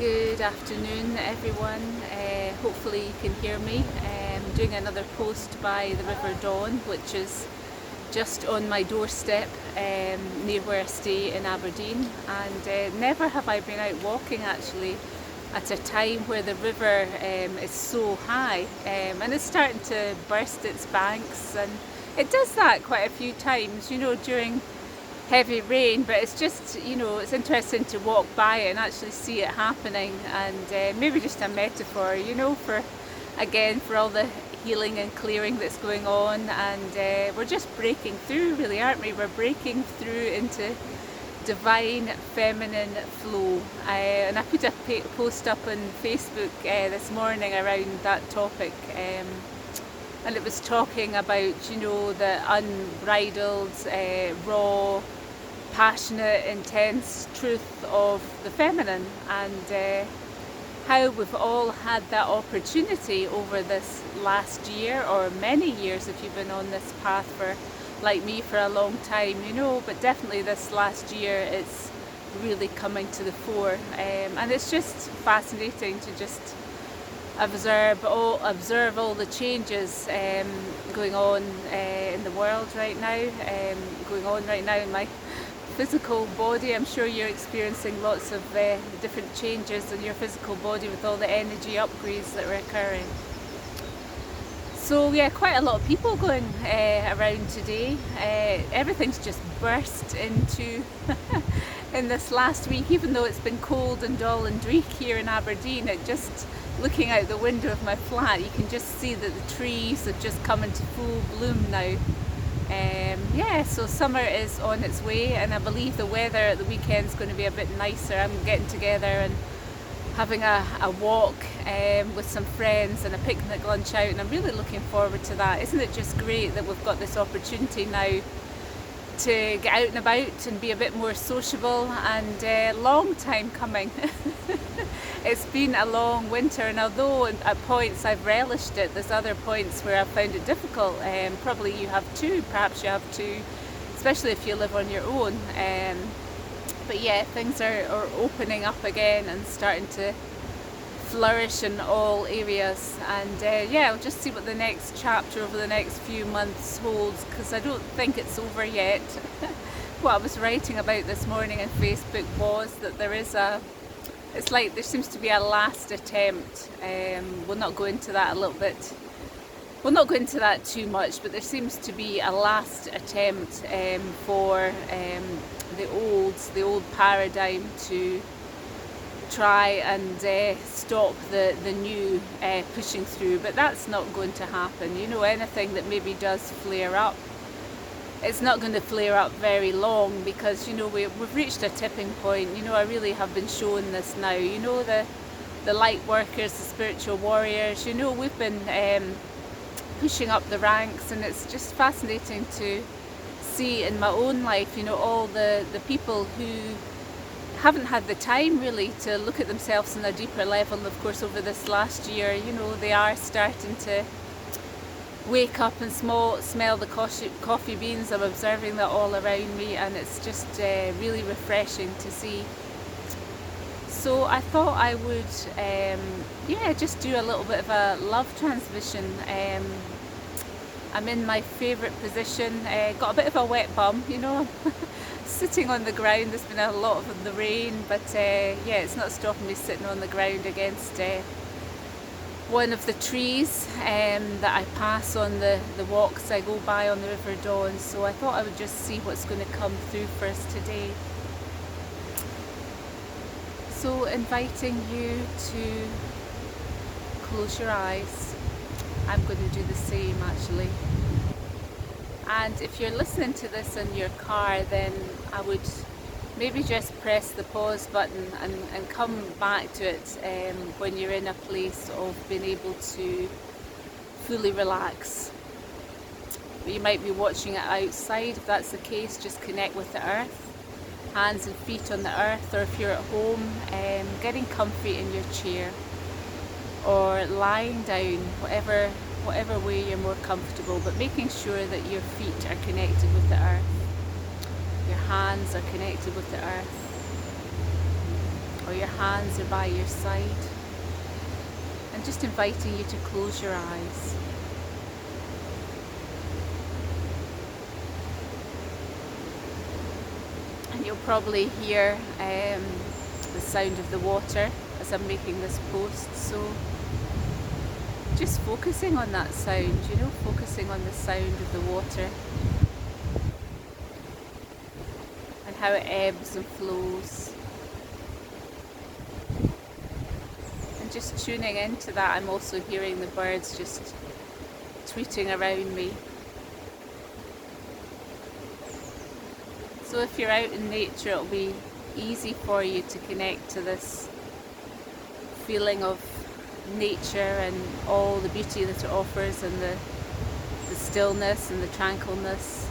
Good afternoon, everyone. Hopefully you can hear me. I'm doing another post by the River Dawn, which is just on my doorstep near where I stay in Aberdeen. And never have I been out walking actually at a time where the river is so high and it's starting to burst its banks, and it does that quite a few times, during heavy rain, but it's just, it's interesting to walk by it and actually see it happening, and maybe just a metaphor, for all the healing and clearing that's going on, and we're just breaking through, really, aren't we? We're breaking through into divine feminine flow, and I put a post up on Facebook this morning around that topic, and it was talking about, the unbridled, raw, passionate, intense truth of the feminine, and how we've all had that opportunity over this last year, or many years if you've been on this path for, like me, for a long time, but definitely this last year it's really coming to the fore, and it's just fascinating to just observe all the changes going on in the world right now, going on right now in my physical body. I'm sure you're experiencing lots of different changes in your physical body with all the energy upgrades that are occurring. So yeah, quite a lot of people going around today. Everything's just burst into in this last week, even though it's been cold and dull and dreary here in Aberdeen. It just, looking out the window of my flat, you can just see that the trees have just come into full bloom now. So summer is on its way, and I believe the weather at the weekend is going to be a bit nicer. I'm getting together and having a walk with some friends and a picnic lunch out, and I'm really looking forward to that. Isn't it just great that we've got this opportunity now to get out and about and be a bit more sociable, and long time coming. It's been a long winter, and although at points I've relished it, there's other points where I've found it difficult. Probably you have too, perhaps you have too, especially if you live on your own. But yeah, things are opening up again and starting to flourish in all areas, and I'll just see what the next chapter over the next few months holds, because I don't think it's over yet. What I was writing about this morning on Facebook was that it's like there seems to be a last attempt. We'll not go into that we'll not go into that too much, but there seems to be a last attempt for the old paradigm to try and stop the new pushing through, but that's not going to happen. Anything that maybe does flare up, it's not going to flare up very long, because we've reached a tipping point. I really have been shown this now. The light workers, the spiritual warriors, we've been pushing up the ranks, and it's just fascinating to see in my own life, all the people who haven't had the time really to look at themselves on a deeper level. And of course, over this last year, they are starting to wake up and smell the coffee beans. I'm observing that all around me, and it's just really refreshing to see. So I thought I would just do a little bit of a love transmission. I'm in my favourite position, got a bit of a wet bum, sitting on the ground. There's been a lot of the rain, but it's not stopping me sitting on the ground against one of the trees that I pass on the walks I go by on the River Dawn. So I thought I would just see what's going to come through for us today. So inviting you to close your eyes. I'm going to do the same actually. And if you're listening to this in your car, then I would maybe just press the pause button and come back to it when you're in a place of being able to fully relax. But you might be watching it outside. If that's the case, just connect with the earth, hands and feet on the earth, or if you're at home, getting comfy in your chair or lying down, whatever way you're more comfortable, but making sure that your feet are connected with the earth, your hands are connected with the earth, or your hands are by your side, and just inviting you to close your eyes. And you'll probably hear the sound of the water as I'm making this post, so just focusing on that sound, focusing on the sound of the water and how it ebbs and flows. And just tuning into that, I'm also hearing the birds just tweeting around me. So if you're out in nature, it'll be easy for you to connect to this feeling of nature and all the beauty that it offers, and the stillness and the tranquilness.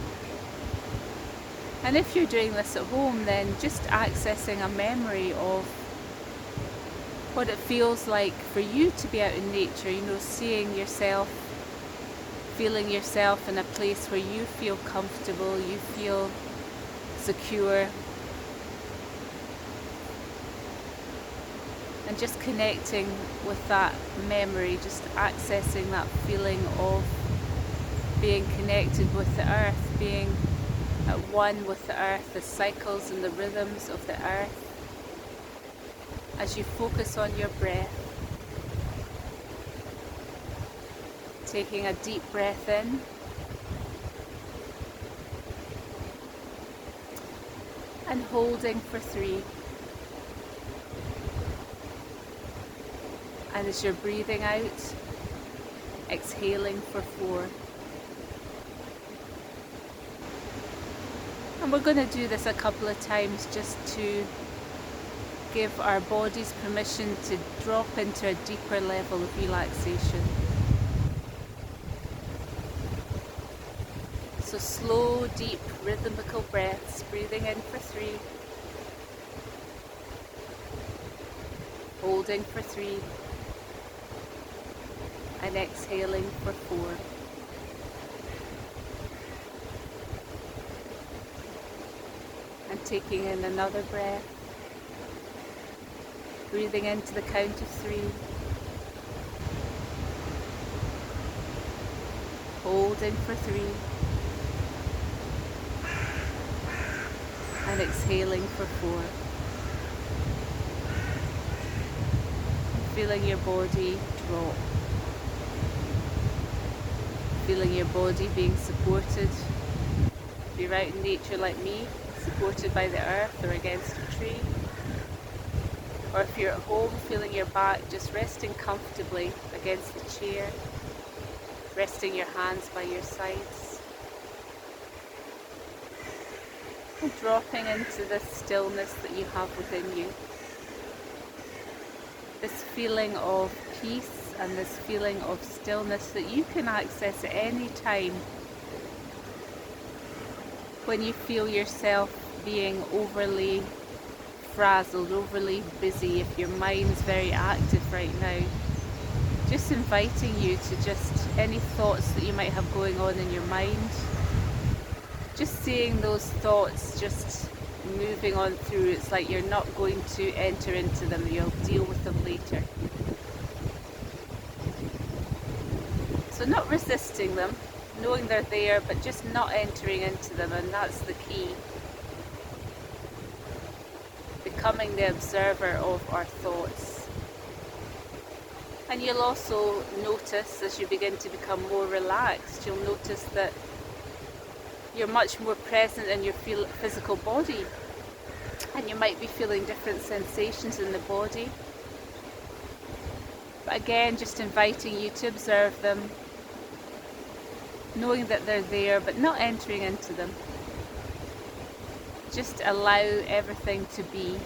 And if you're doing this at home, then just accessing a memory of what it feels like for you to be out in nature, seeing yourself, feeling yourself in a place where you feel comfortable, you feel secure, and just connecting with that memory, just accessing that feeling of being connected with the earth, being at one with the earth, the cycles and the rhythms of the earth, as you focus on your breath, taking a deep breath in and holding for 3. And as you're breathing out, exhaling for 4. And we're going to do this a couple of times just to give our bodies permission to drop into a deeper level of relaxation. So slow, deep, rhythmical breaths, breathing in for 3, holding for 3, and exhaling for 4. And taking in another breath, breathing into the count of 3, holding for 3, and exhaling for 4. Feeling your body drop. Feeling your body being supported. If you're out in nature like me, supported by the earth or against a tree. Or if you're at home, feeling your back just resting comfortably against the chair, resting your hands by your sides. And dropping into this stillness that you have within you. This feeling of peace and this feeling of stillness that you can access at any time when you feel yourself being overly frazzled, overly busy, if your mind's very active right now. Just inviting you to just any thoughts that you might have going on in your mind, just seeing those thoughts just moving on through. It's like you're not going to enter into them, you'll deal with them later. So not resisting them, knowing they're there, but just not entering into them, and that's the key. Becoming the observer of our thoughts. And you'll also notice, as you begin to become more relaxed, you'll notice that you're much more present in your physical body, and you might be feeling different sensations in the body. But again, just inviting you to observe them, knowing that they're there, but not entering into them. Just allow everything to be,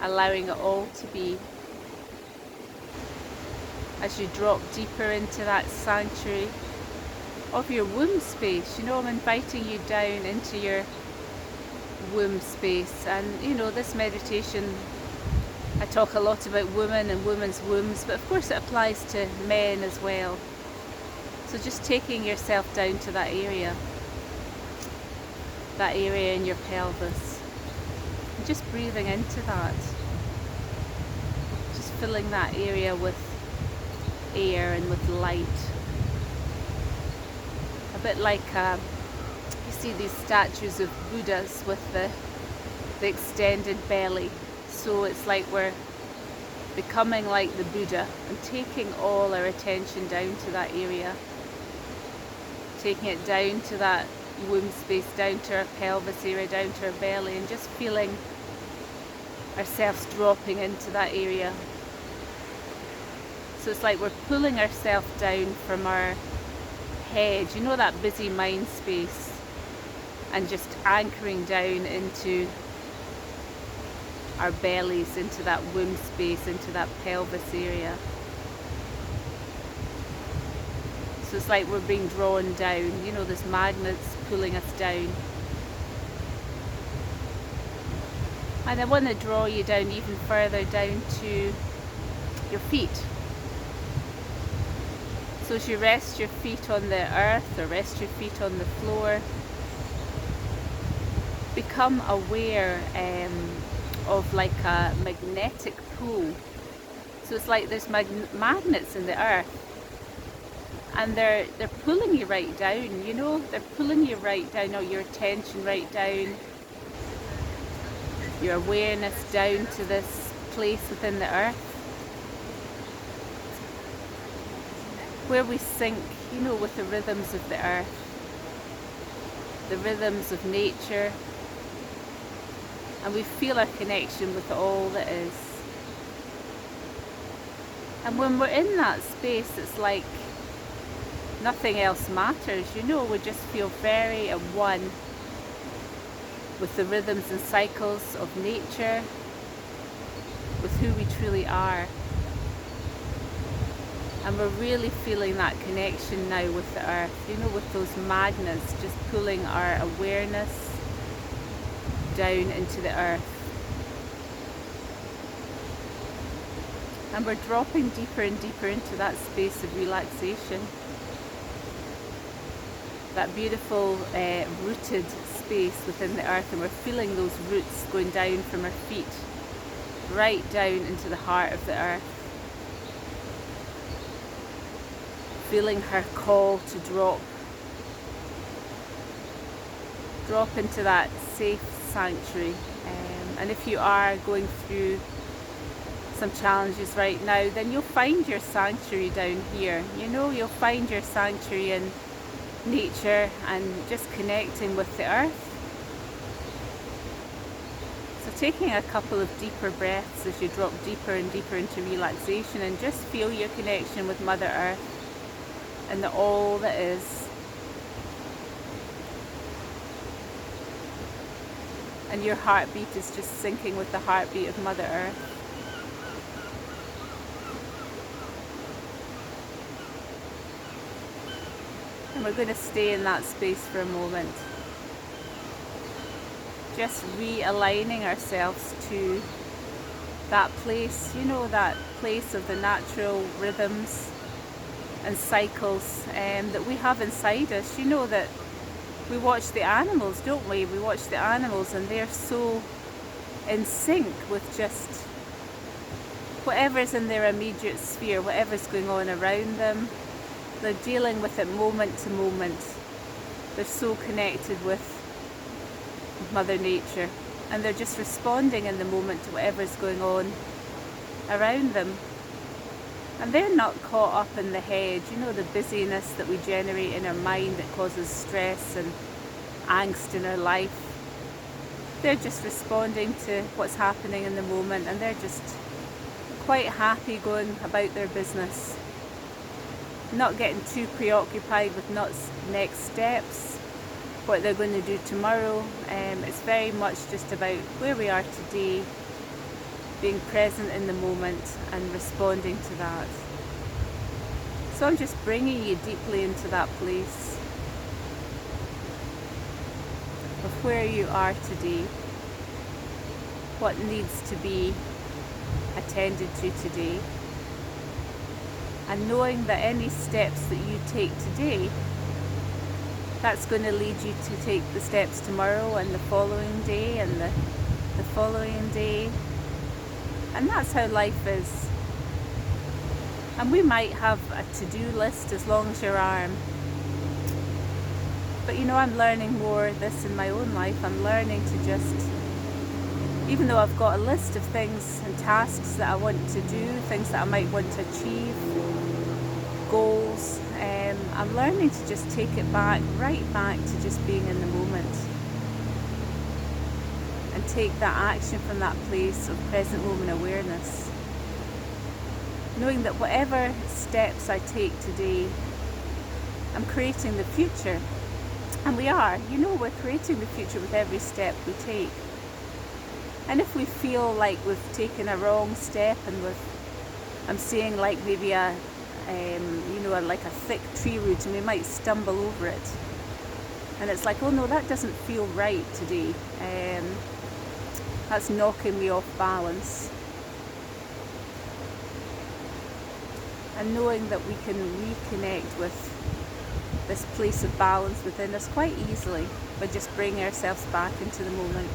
allowing it all to be. As you drop deeper into that sanctuary of your womb space, I'm inviting you down into your womb space. And this meditation, I talk a lot about women and women's wombs, but of course it applies to men as well. So just taking yourself down to that area in your pelvis, And just breathing into that. Just filling that area with air and with light. A bit like you see these statues of Buddhas with the extended belly. So it's like we're becoming like the Buddha and taking all our attention down to that area. Taking it down to that womb space, down to our pelvis area, down to our belly, and just feeling ourselves dropping into that area. So it's like we're pulling ourselves down from our head, you know, that busy mind space, and just anchoring down into our bellies, into that womb space, into that pelvis area. So it's like we're being drawn down, you know, there's magnets pulling us down. And I want to draw you down even further, down to your feet. So as you rest your feet on the earth or rest your feet on the floor, become aware of like a magnetic pull. So it's like there's magnets in the earth, and they're pulling you right down, you know, they're pulling you right down, all your attention right down, your awareness down to this place within the earth where we sync, you know, with the rhythms of the earth, the rhythms of nature, and we feel our connection with all that is. And when we're in that space, it's like nothing else matters, you know, we just feel very at one with the rhythms and cycles of nature, with who we truly are. And we're really feeling that connection now with the earth, you know, with those magnets just pulling our awareness down into the earth. And we're dropping deeper and deeper into that space of relaxation. That beautiful rooted space within the earth, and we're feeling those roots going down from our feet right down into the heart of the earth. Feeling her call to drop into that safe sanctuary. And if you are going through some challenges right now, then you'll find your sanctuary down here. You know, you'll find your sanctuary in nature and just connecting with the earth. So taking a couple of deeper breaths as you drop deeper and deeper into relaxation, and just feel your connection with Mother Earth and all that is. And your heartbeat is just syncing with the heartbeat of Mother Earth. And we're going to stay in that space for a moment. Just realigning ourselves to that place, you know, that place of the natural rhythms and cycles that we have inside us. You know that we watch the animals, don't we? We watch the animals, and they're so in sync with just whatever's in their immediate sphere, whatever's going on around them. They're dealing with it moment to moment. They're so connected with Mother Nature, and they're just responding in the moment to whatever's going on around them. And they're not caught up in the head, you know, the busyness that we generate in our mind that causes stress and angst in our life. They're just responding to what's happening in the moment, and they're just quite happy going about their business. Not getting too preoccupied with next steps, what they're going to do tomorrow. It's very much just about where we are today, being present in the moment and responding to that. So I'm just bringing you deeply into that place of where you are today, what needs to be attended to today, and knowing that any steps that you take today, that's going to lead you to take the steps tomorrow and the following day and the following day. And that's how life is. And we might have a to-do list as long as your arm. But I'm learning more of this in my own life. I'm learning to just, even though I've got a list of things and tasks that I want to do, things that I might want to achieve, goals, I'm learning to just take it right back to just being in the moment. And take that action from that place of present moment awareness. Knowing that whatever steps I take today, I'm creating the future. And we are, we're creating the future with every step we take. And if we feel like we've taken a wrong step and I'm seeing like maybe like a thick tree root, and we might stumble over it. And it's like, oh no, that doesn't feel right today. That's knocking me off balance. And knowing that we can reconnect with this place of balance within us quite easily by just bringing ourselves back into the moment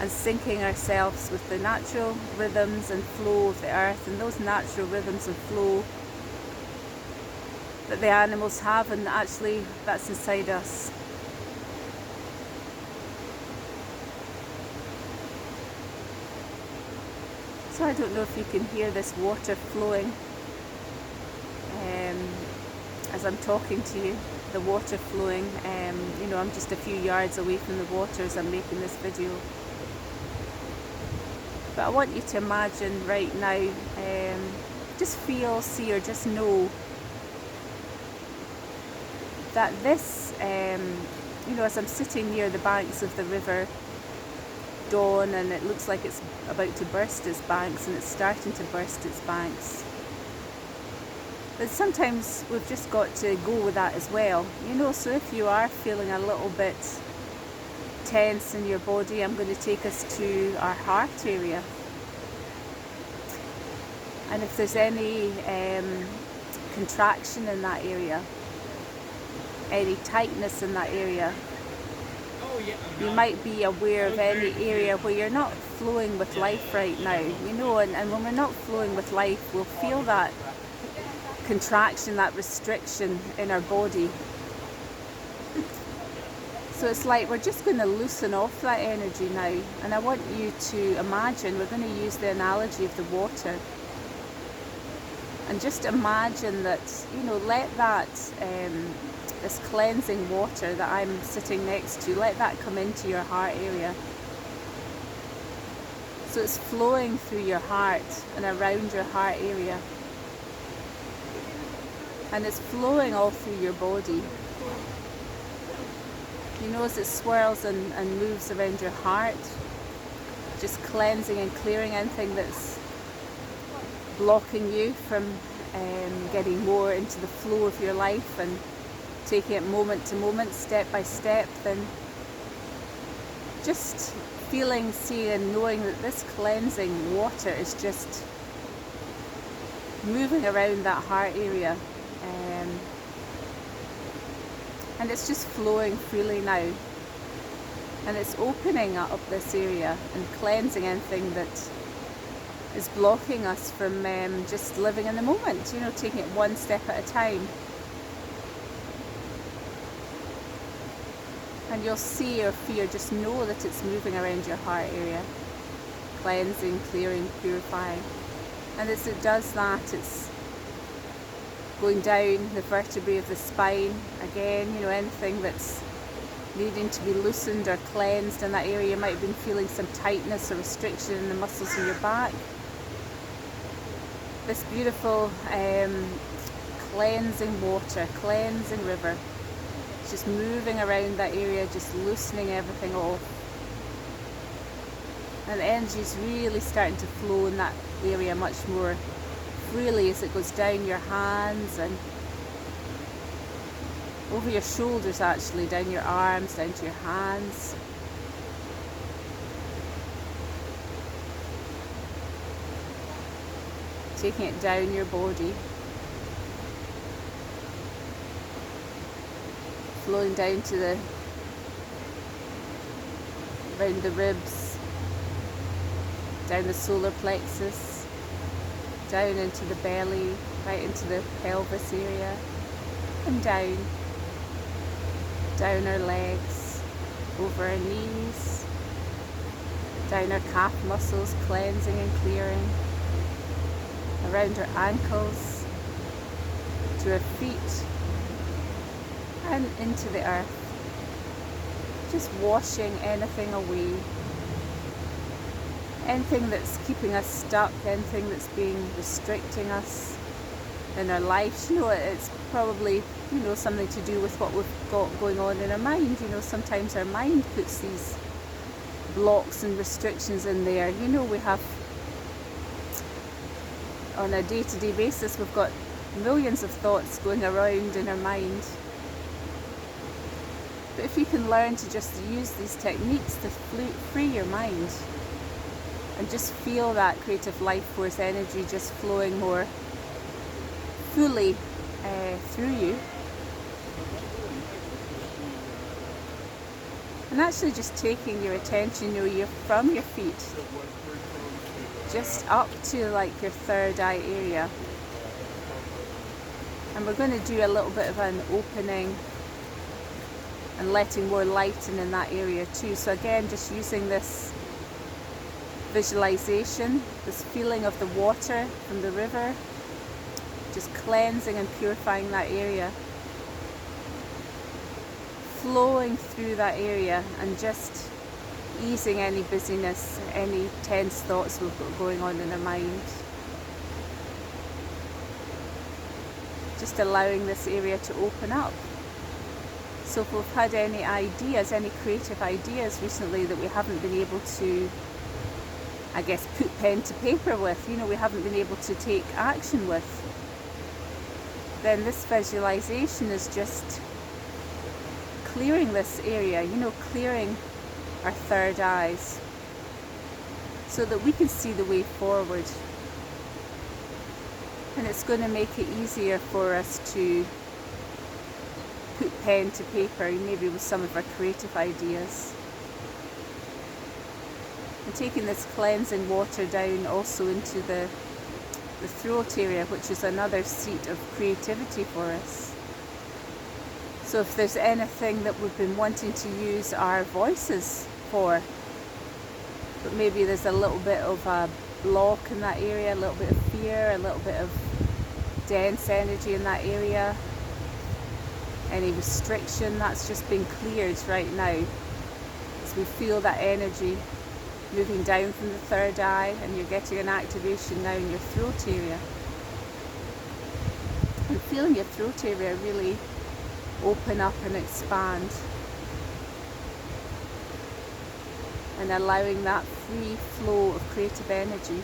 and syncing ourselves with the natural rhythms and flow of the earth, and those natural rhythms and flow that the animals have, and actually that's inside us. So I don't know if you can hear this water flowing as I'm talking to you, the water flowing. I'm just a few yards away from the water as I'm making this video. But I want you to imagine right now, just feel, see, or just know that this, as I'm sitting near the banks of the river Dawn, and it looks like it's about to burst its banks, and it's starting to burst its banks. But sometimes we've just got to go with that as well, so if you are feeling a little bit tense in your body, I'm going to take us to our heart area. And if there's any contraction in that area, any tightness in that area, you might be aware of any area where you're not flowing with life right now, and when we're not flowing with life, we'll feel that contraction, that restriction in our body. So it's like we're just going to loosen off that energy now. And I want you to imagine, we're going to use the analogy of the water. And just imagine that, let that, this cleansing water that I'm sitting next to, let that come into your heart area. So it's flowing through your heart and around your heart area. And it's flowing all through your body. As it swirls and moves around your heart, just cleansing and clearing anything that's blocking you from getting more into the flow of your life and taking it moment to moment, step by step. Then just feeling, seeing and knowing that this cleansing water is just moving around that heart area. And it's just flowing freely now, and it's opening up this area and cleansing anything that is blocking us from just living in the moment, taking it one step at a time. And you'll see or feel, just know that it's moving around your heart area, cleansing, clearing, purifying. And as it does that, it's going down the vertebrae of the spine again, anything that's needing to be loosened or cleansed in that area. You might have been feeling some tightness or restriction in the muscles in your back. This beautiful cleansing water, cleansing river, it's just moving around that area, just loosening everything off. And the energy is really starting to flow in that area much more freely as it goes down your hands and over your shoulders, actually, down your arms, down to your hands. Taking it down your body, flowing down to around the ribs, down the solar plexus, down into the belly, right into the pelvis area, and down our legs, over our knees, down our calf muscles, cleansing and clearing, around our ankles, to our feet, and into the earth. Just washing anything away. Anything that's keeping us stuck, anything that's restricting us in our lives. It's probably, something to do with what we've got going on in our mind. Sometimes our mind puts these blocks and restrictions in there. We have, on a day-to-day basis, we've got millions of thoughts going around in our mind. But if you can learn to just use these techniques to free your mind and just feel that creative life force energy just flowing more fully through you, and actually just taking your attention, you're from your feet just up to like your third eye area. And we're going to do a little bit of an opening and letting more light in that area too. So again, just using this visualization, this feeling of the water from the river, just cleansing and purifying that area, flowing through that area and just easing any busyness, any tense thoughts we've got going on in our mind. Just allowing this area to open up. So if we've had any ideas, any creative ideas recently that we haven't been able to, put pen to paper with, we haven't been able to take action with, then this visualization is just clearing this area, clearing our third eyes so that we can see the way forward. And it's going to make it easier for us to put pen to paper, maybe with some of our creative ideas. And taking this cleansing water down also into the throat area, which is another seat of creativity for us. So if there's anything that we've been wanting to use our voices for, but maybe there's a little bit of a block in that area, a little bit of fear, a little bit of dense energy in that area, any restriction, that's just been cleared right now as we feel that energy moving down from the third eye, and you're getting an activation now in your throat area, and feeling your throat area really open up and expand, and allowing that free flow of creative energy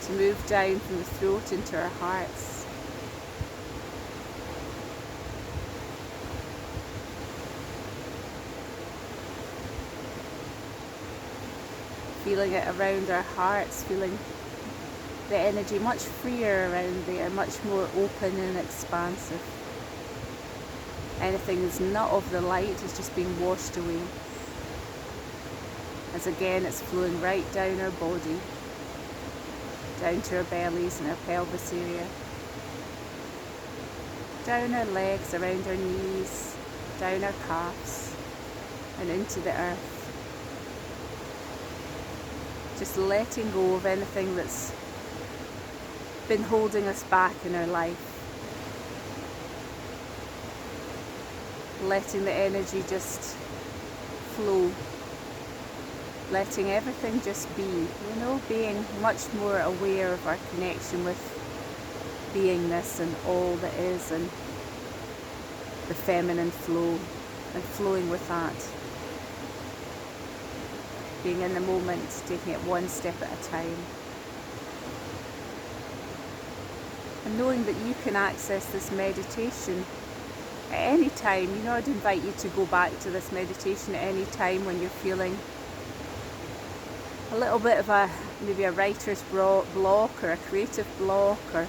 to move down from the throat into our hearts. Feeling it around our hearts, feeling the energy much freer around there, much more open and expansive. Anything that's not of the light is just being washed away. As again, it's flowing right down our body, down to our bellies and our pelvis area, down our legs, around our knees, down our calves, and into the earth. Just letting go of anything that's been holding us back in our life. Letting the energy just flow. Letting everything just be, being much more aware of our connection with beingness and all that is, and the feminine flow, and flowing with that. Being in the moment, taking it one step at a time. And knowing that you can access this meditation at any time. I'd invite you to go back to this meditation at any time when you're feeling a little bit of maybe a writer's block or a creative block, or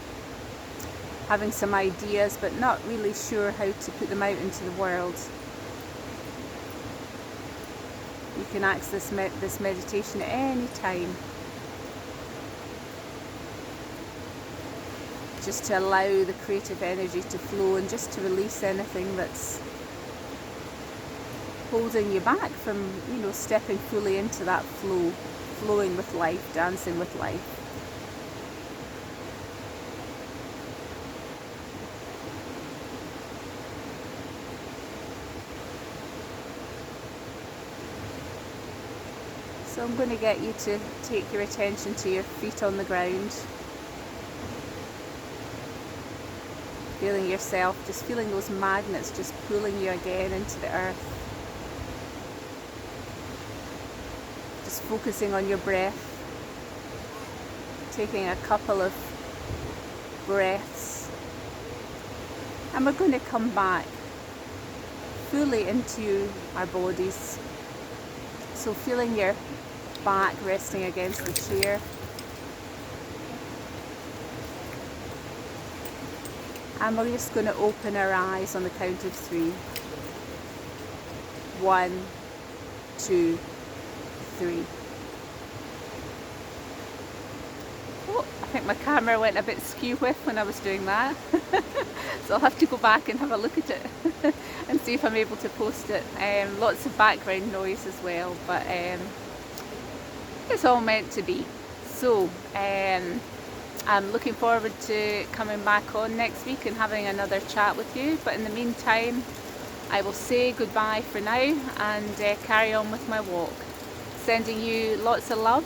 having some ideas but not really sure how to put them out into the world. You can access this meditation at any time, just to allow the creative energy to flow and just to release anything that's holding you back from, stepping fully into that flow, flowing with life, dancing with life. So I'm going to get you to take your attention to your feet on the ground. Feeling yourself, just feeling those magnets just pulling you again into the earth. Just focusing on your breath. Taking a couple of breaths. And we're going to come back fully into our bodies. So feeling your back resting against the chair. And we're just going to open our eyes on the count of 3. 1, 2, 3. Oh, I think my camera went a bit skew-whiff when I was doing that. So I'll have to go back and have a look at it and see if I'm able to post it. Lots of background noise as well, but it's all meant to be. So I'm looking forward to coming back on next week and having another chat with you. But in the meantime, I will say goodbye for now and carry on with my walk. Sending you lots of love